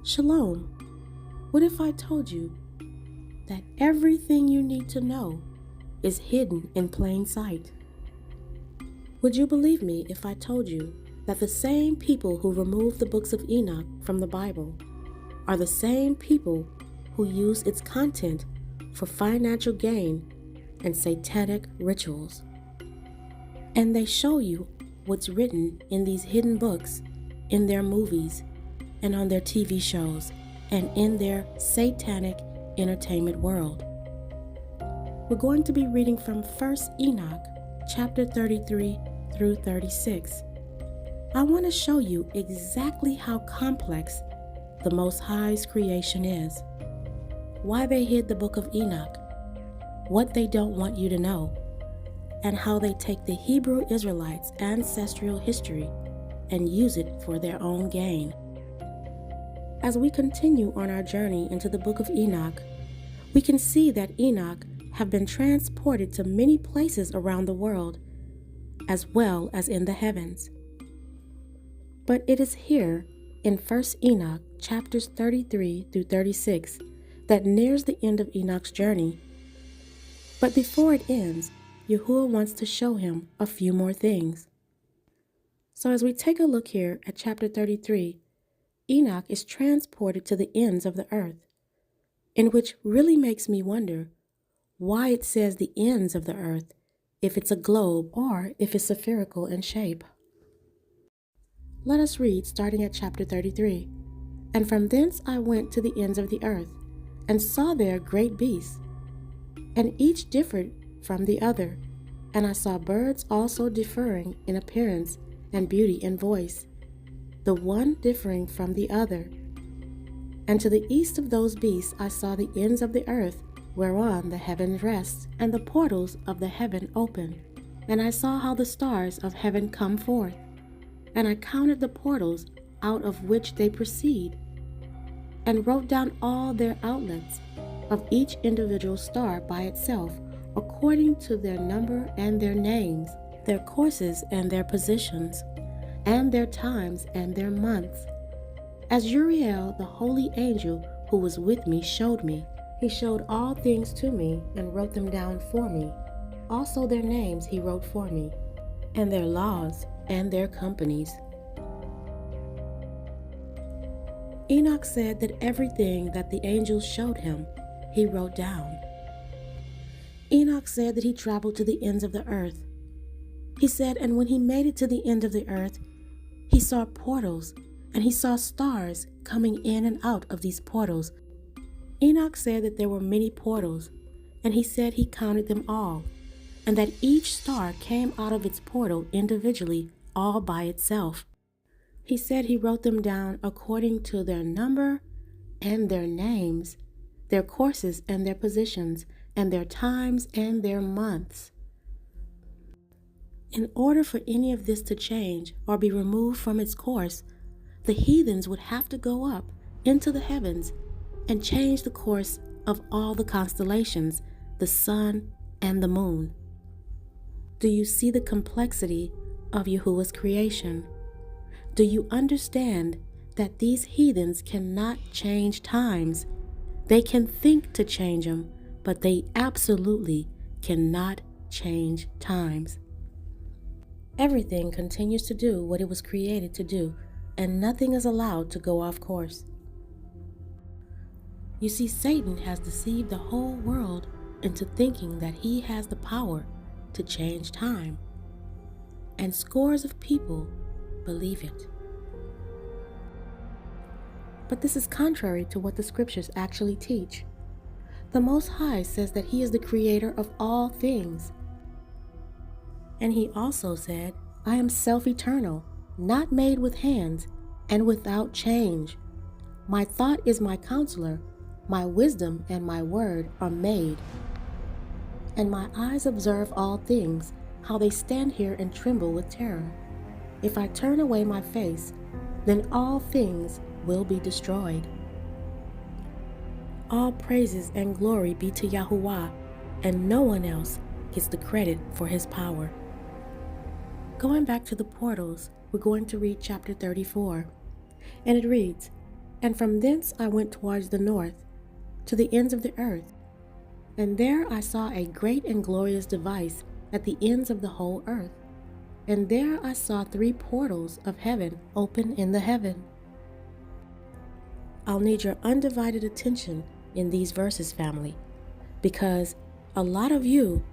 Shalom. What if I told you that everything you need to know is hidden in plain sight? Would you believe me if I told you that the same people who removed the books of Enoch from the Bible are the same people who use its content for financial gain and satanic rituals? And they show you what's written in these hidden books in their movies and on their TV shows and in their satanic entertainment world. We're going to be reading from 1 Enoch, chapter 33 through 36. I want to show you exactly how complex the Most High's creation is, why they hid the book of Enoch, what they don't want you to know, and how they take the Hebrew Israelites' ancestral history and use it for their own gain. As we continue on our journey into the book of Enoch, we can see that Enoch have been transported to many places around the world, as well as in the heavens. But it is here in 1 Enoch chapters 33 through 36 that nears the end of Enoch's journey. But before it ends, Yahuwah wants to show him a few more things. So as we take a look here at chapter 33, Enoch is transported to the ends of the earth, in which really makes me wonder why it says the ends of the earth if it's a globe or if it's spherical in shape. Let us read starting at chapter 33. And from thence I went to the ends of the earth, and saw there great beasts, and each differed from the other. And I saw birds also differing in appearance and beauty in voice, the one differing from the other. And to the east of those beasts I saw the ends of the earth, whereon the heavens rest, and the portals of the heaven open. And I saw how the stars of heaven come forth, and I counted the portals out of which they proceed, and wrote down all their outlets of each individual star by itself, according to their number and their names, their courses and their positions, and their times and their months. As Uriel, the holy angel who was with me, showed me, he showed all things to me and wrote them down for me. Also their names he wrote for me, and their laws and their companies. Enoch said that everything that the angels showed him, he wrote down. Enoch said that he traveled to the ends of the earth. He said, and when he made it to the end of the earth, he saw portals, and he saw stars coming in and out of these portals. Enoch said that there were many portals, and he said he counted them all, and that each star came out of its portal individually, all by itself. He said he wrote them down according to their number and their names, their courses and their positions, and their times and their months. In order for any of this to change or be removed from its course, the heathens would have to go up into the heavens and change the course of all the constellations, the sun and the moon. Do you see the complexity of Yahuwah's creation? Do you understand that these heathens cannot change times? They can think to change them, but they absolutely cannot change times. Everything continues to do what it was created to do, and nothing is allowed to go off course. You see, Satan has deceived the whole world into thinking that he has the power to change time, and scores of people believe it. But this is contrary to what the scriptures actually teach. The Most High says that he is the creator of all things. And he also said, I am self-eternal, not made with hands, and without change. My thought is my counselor, my wisdom and my word are made. And my eyes observe all things, how they stand here and tremble with terror. If I turn away my face, then all things will be destroyed. All praises and glory be to Yahuwah, and no one else gets the credit for his power. Going back to the portals, we're going to read chapter 34, and it reads, And from thence I went towards the north, to the ends of the earth. And there I saw a great and glorious device at the ends of the whole earth. And there I saw 3 portals of heaven open in the heaven. I'll need your undivided attention in these verses, family, because a lot of you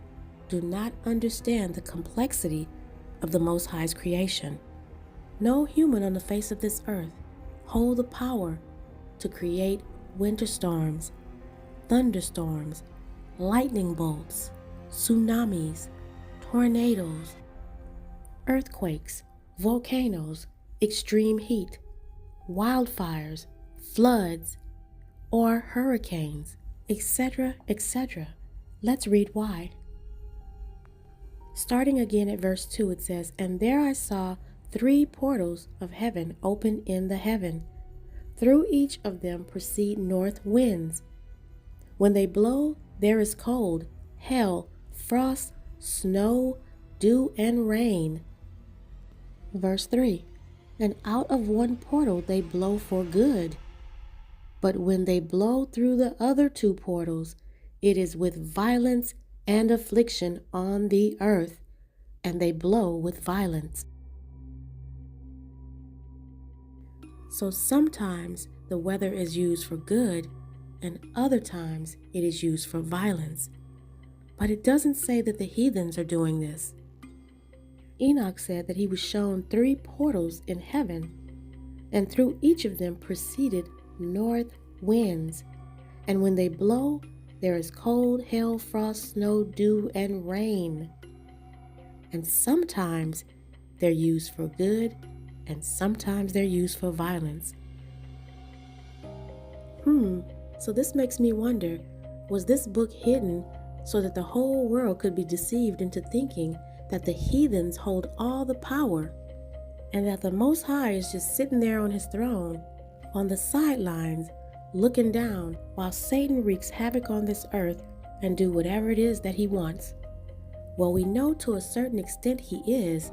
do not understand the complexity of the Most High's creation. No human on the face of this earth hold the power to create winter storms, thunderstorms, lightning bolts, tsunamis, tornadoes, earthquakes, volcanoes, extreme heat, wildfires, floods, or hurricanes, etc., etc. Let's read why. Starting again at verse 2, it says, "And there I saw 3 portals of heaven open in the heaven. Through each of them proceed north winds. When they blow, there is cold, hail, frost, snow, dew, and rain." Verse 3, "And out of one portal they blow for good. But when they blow through the other 2 portals, it is with violence and affliction on the earth, and they blow with violence." So sometimes the weather is used for good, and other times it is used for violence. But it doesn't say that the heathens are doing this. Enoch said that he was shown 3 portals in heaven, and through each of them proceeded north winds. And when they blow, there is cold, hail, frost, snow, dew, and rain. And sometimes they're used for good, and sometimes they're used for violence. So this makes me wonder, was this book hidden so that the whole world could be deceived into thinking that the heathens hold all the power, and that the Most High is just sitting there on his throne, on the sidelines, looking down while Satan wreaks havoc on this earth and do whatever it is that he wants? Well, we know to a certain extent he is,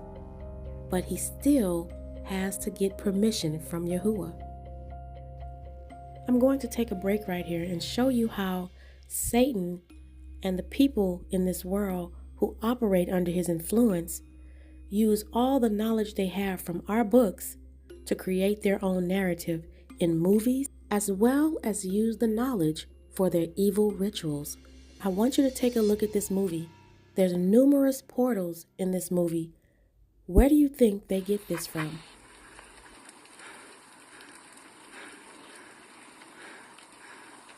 but he still has to get permission from Yahuwah. I'm going to take a break right here and show you how Satan and the people in this world who operate under his influence use all the knowledge they have from our books to create their own narrative in movies, as well as use the knowledge for their evil rituals. I want you to take a look at this movie. There's numerous portals in this movie. Where do you think they get this from?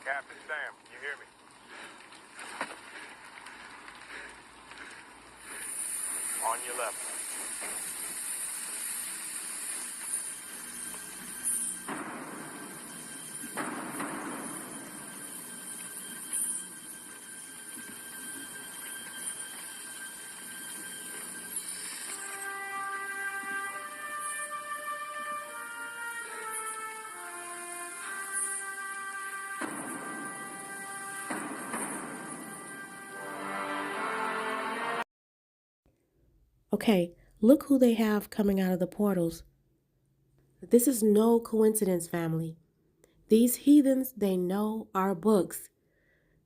Captain Sam, you hear me? On your left. Okay, look who they have coming out of the portals. This is no coincidence, family. These heathens, they know our books.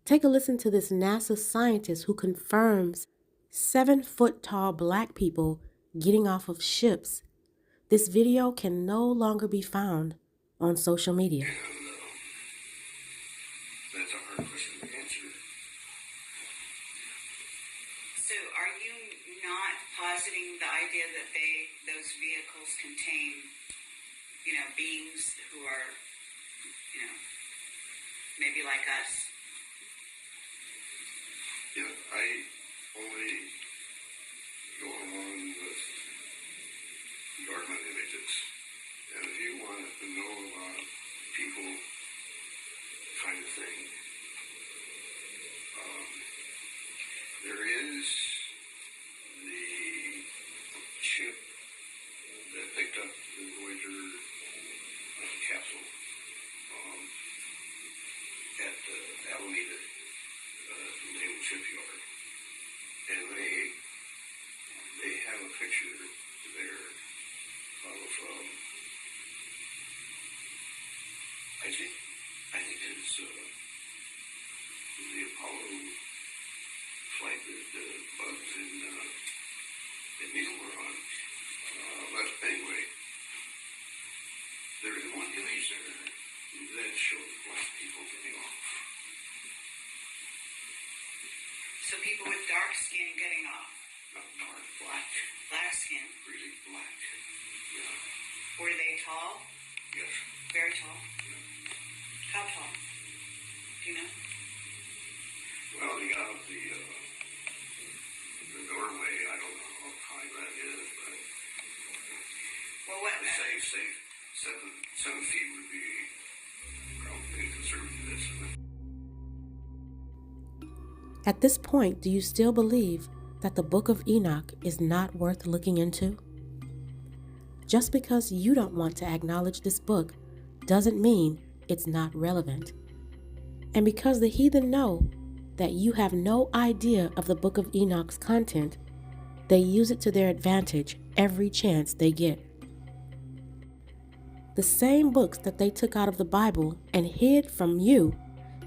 Take a listen to this NASA scientist who confirms 7-foot-tall black people getting off of ships. This video can no longer be found on social media. That's a hard question to answer. So are you not positing the idea that those vehicles contain, beings who are, maybe like us? Yeah, I only go along with government images. And if you want to know about people kind of thing, there is the ship that picked up the Voyager capsule at Alameda Naval Shipyard, and they have a picture there of But anyway, there is one image there that shows black people getting off. So people with dark skin getting off. Not dark, black. Black skin. Really black. Yeah. Were they tall? Yes. Very tall. Yeah. How tall? Do you know? Well, they got out the doorway. I don't know how high that is, but Well, what? say 7 feet would be probably a conservative estimate. At this point, do you still believe that the book of Enoch is not worth looking into? Just because you don't want to acknowledge this book doesn't mean it's not relevant. And because the heathen know that you have no idea of the book of Enoch's content, they use it to their advantage every chance they get. The same books that they took out of the Bible and hid from you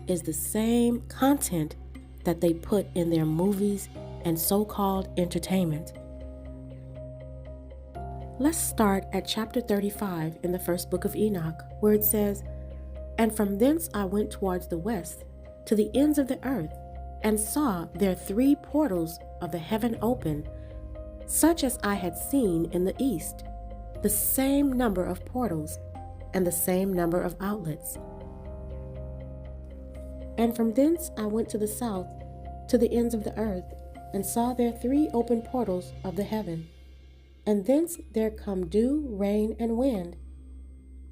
is the same content that they put in their movies and so-called entertainment. Let's start at chapter 35 in the first book of Enoch, where it says, "And from thence I went towards the west, to the ends of the earth, and saw there 3 portals of the heaven open, such as I had seen in the east, the same number of portals, and the same number of outlets. And from thence I went to the south, to the ends of the earth, and saw there 3 open portals of the heaven. And thence there come dew, rain, and wind.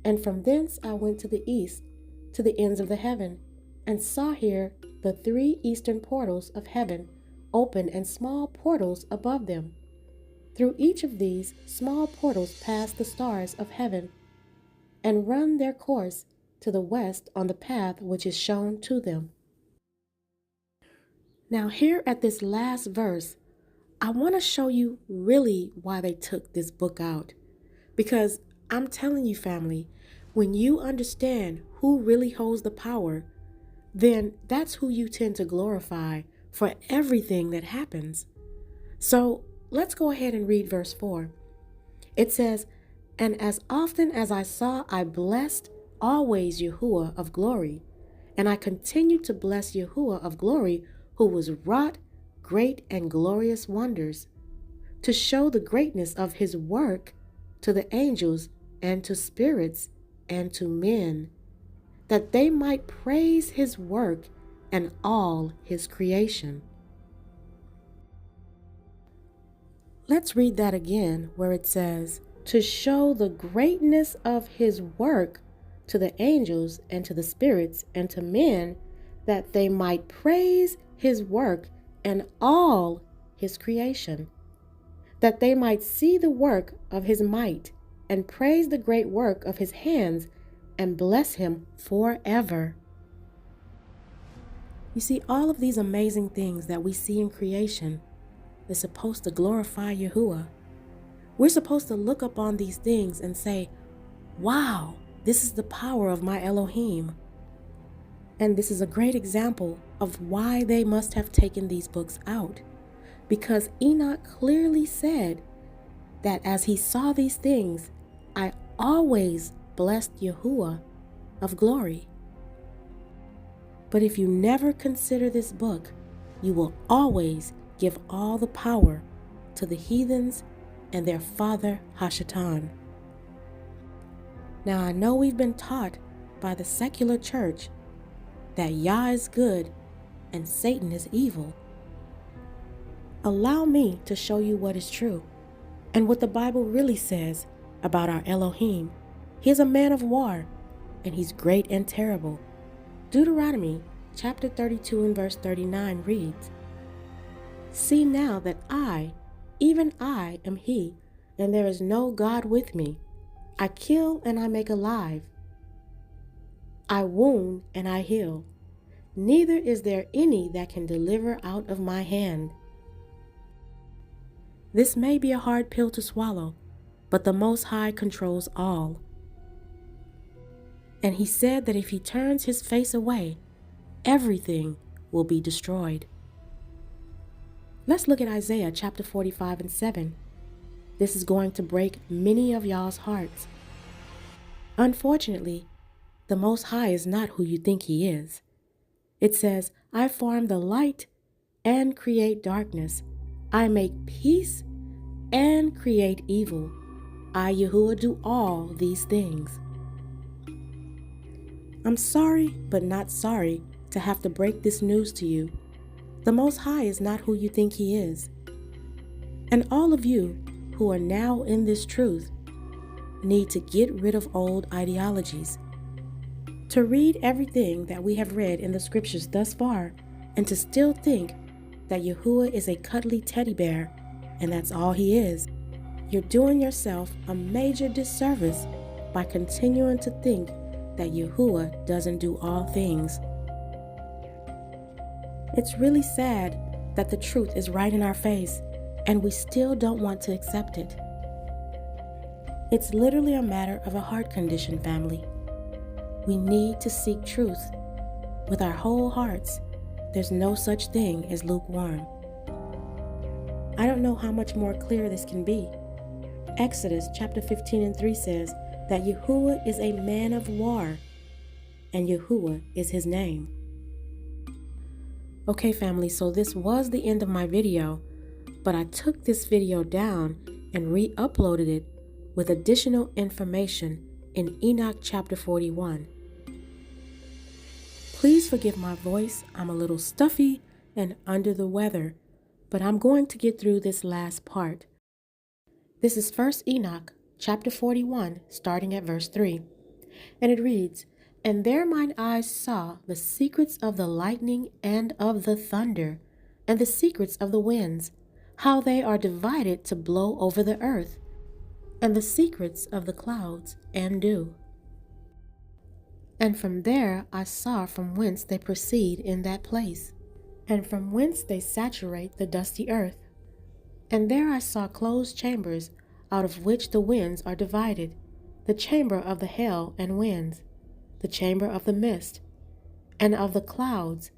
And from thence I went to the east, to the ends of the heaven, and saw here the 3 eastern portals of heaven open, and small portals above them. Through each of these small portals pass the stars of heaven, and run their course to the west on the path which is shown to them." Now here at this last verse, I want to show you really why they took this book out. Because I'm telling you, family, when you understand who really holds the power, then that's who you tend to glorify for everything that happens. So let's go ahead and read verse 4. It says, "And as often as I saw, I blessed always Yahuwah of glory. And I continued to bless Yahuwah of glory, who was wrought great and glorious wonders, to show the greatness of his work to the angels and to spirits and to men, that they might praise his work and all his creation." Let's read that again, where it says, "To show the greatness of his work to the angels and to the spirits and to men, that they might praise his work and all his creation, that they might see the work of his might and praise the great work of his hands and bless him forever." You see, all of these amazing things that we see in creation is supposed to glorify Yahuwah. We're supposed to look upon these things and say, "Wow, this is the power of my Elohim." And this is a great example of why they must have taken these books out. Because Enoch clearly said that as he saw these things, "I always blessed Yahuwah of glory." But if you never consider this book, you will always give all the power to the heathens and their father Hashatan. Now I know we've been taught by the secular church that Yah is good and Satan is evil. Allow me to show you what is true and what the Bible really says about our Elohim. He is a man of war, and he's great and terrible. Deuteronomy chapter 32 and verse 39 reads, "See now that I, even I, am he, and there is no God with me. I kill and I make alive. I wound and I heal. Neither is there any that can deliver out of my hand." This may be a hard pill to swallow, but the Most High controls all. And he said that if he turns his face away, everything will be destroyed. Let's look at Isaiah chapter 45 and 7. This is going to break many of y'all's hearts. Unfortunately, the Most High is not who you think He is. It says, I form the light and create darkness. I make peace and create evil. I, Yahuwah, do all these things. I'm sorry, but not sorry to have to break this news to you. The Most High is not who you think He is. And all of you who are now in this truth need to get rid of old ideologies. To read everything that we have read in the scriptures thus far and to still think that Yahuwah is a cuddly teddy bear and that's all He is, you're doing yourself a major disservice by continuing to think that Yahuwah doesn't do all things. It's really sad that the truth is right in our face and we still don't want to accept it. It's literally a matter of a heart condition, family. We need to seek truth with our whole hearts. There's no such thing as lukewarm. I don't know how much more clear this can be. Exodus chapter 15:3 says that Yahuwah is a man of war, and Yahuwah is His name. Okay, family, so this was the end of my video, but I took this video down and re-uploaded it with additional information in Enoch chapter 41. Please forgive my voice. I'm a little stuffy and under the weather, but I'm going to get through this last part. This is 1 Enoch chapter 41, starting at verse 3. And it reads, And there mine eyes saw the secrets of the lightning and of the thunder, and the secrets of the winds, how they are divided to blow over the earth, and the secrets of the clouds and dew. And from there I saw from whence they proceed in that place, and from whence they saturate the dusty earth. And there I saw closed chambers, out of which the winds are divided, the chamber of the hail and winds, the chamber of the mist, and of the clouds,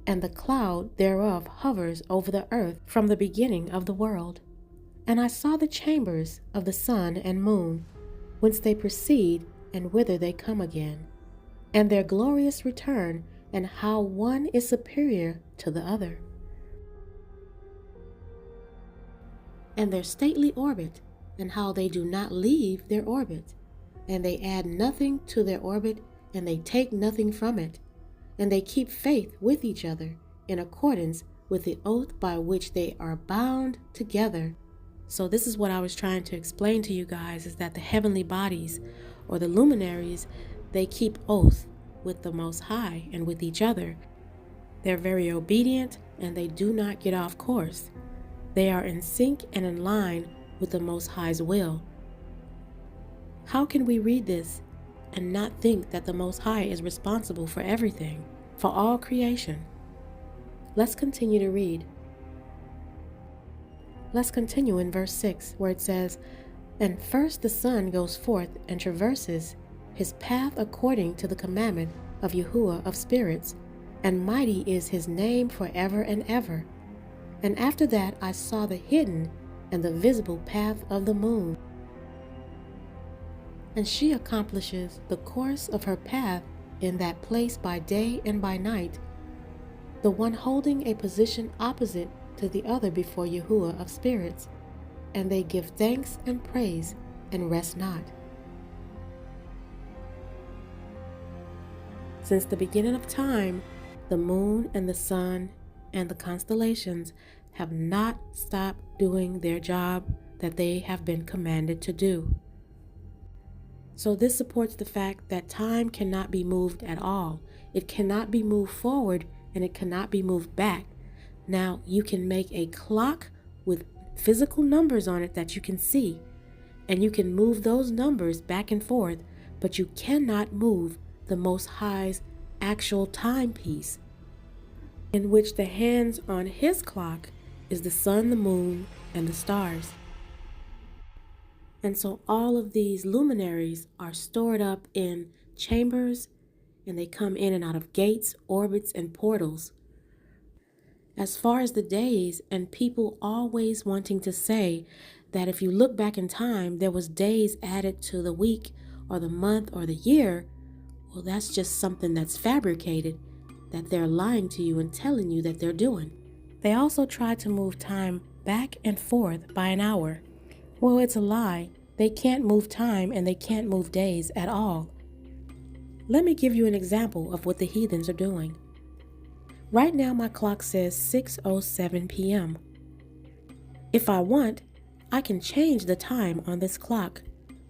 and the cloud thereof hovers over the earth from the beginning of the world. And I saw the chambers of the sun and moon, whence they proceed and whither they come again, and their glorious return, and how one is superior to the other, and their stately orbit, and how they do not leave their orbit, and they add nothing to their orbit, and they take nothing from it, and they keep faith with each other in accordance with the oath by which they are bound together. So this is what I was trying to explain to you guys, is that the heavenly bodies, or the luminaries, they keep oath with the Most High and with each other. They're very obedient and they do not get off course. They are in sync and in line with the Most High's will. How can we read this and not think that the Most High is responsible for everything, for all creation? Let's continue to read. Let's continue in verse 6, where it says, And first the sun goes forth and traverses his path according to the commandment of Yahuwah of spirits, and mighty is his name forever and ever. And after that I saw the hidden and the visible path of the moon. And she accomplishes the course of her path in that place by day and by night, the one holding a position opposite to the other before Yahuwah of spirits, and they give thanks and praise and rest not. Since the beginning of time, the moon and the sun and the constellations have not stopped doing their job that they have been commanded to do. So this supports the fact that time cannot be moved at all. It cannot be moved forward and it cannot be moved back. Now, you can make a clock with physical numbers on it that you can see, and you can move those numbers back and forth, but you cannot move the Most High's actual timepiece, in which the hands on His clock is the sun, the moon, and the stars. And so all of these luminaries are stored up in chambers, and they come in and out of gates, orbits, and portals. As far as the days and people always wanting to say that if you look back in time, there was days added to the week or the month or the year, well, that's just something that's fabricated that they're lying to you and telling you that they're doing. They also try to move time back and forth by an hour. Well, it's a lie. They can't move time and they can't move days at all. Let me give you an example of what the heathens are doing. Right now, my clock says 6:07 p.m. If I want, I can change the time on this clock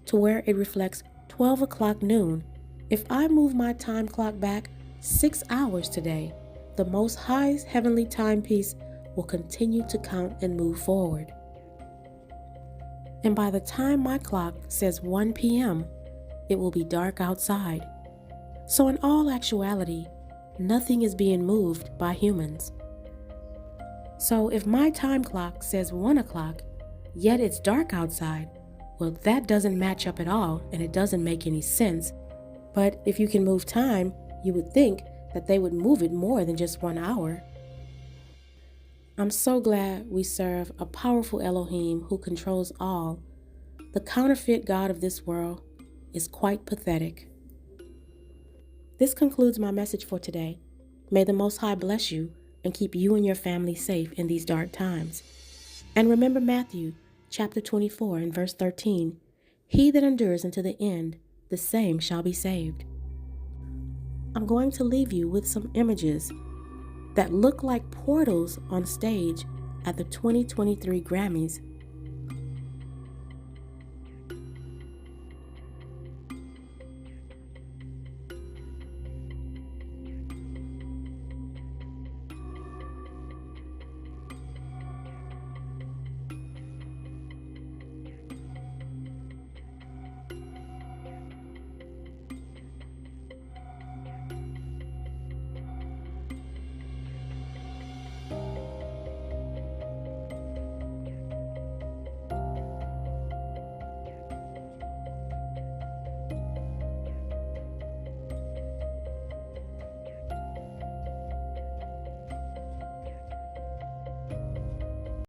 to where it reflects 12 o'clock noon. If I move my time clock back 6 hours today, the Most High's heavenly timepiece will continue to count and move forward. And by the time my clock says 1 p.m., it will be dark outside. So in all actuality, nothing is being moved by humans. So if my time clock says 1 o'clock, yet it's dark outside, well, that doesn't match up at all, and it doesn't make any sense. But if you can move time, you would think that they would move it more than just 1 hour. I'm so glad we serve a powerful Elohim who controls all. The counterfeit God of this world is quite pathetic. This concludes my message for today. May the Most High bless you and keep you and your family safe in these dark times. And remember Matthew chapter 24 and verse 13. He that endures unto the end, the same shall be saved. I'm going to leave you with some images that look like portals on stage at the 2023 Grammys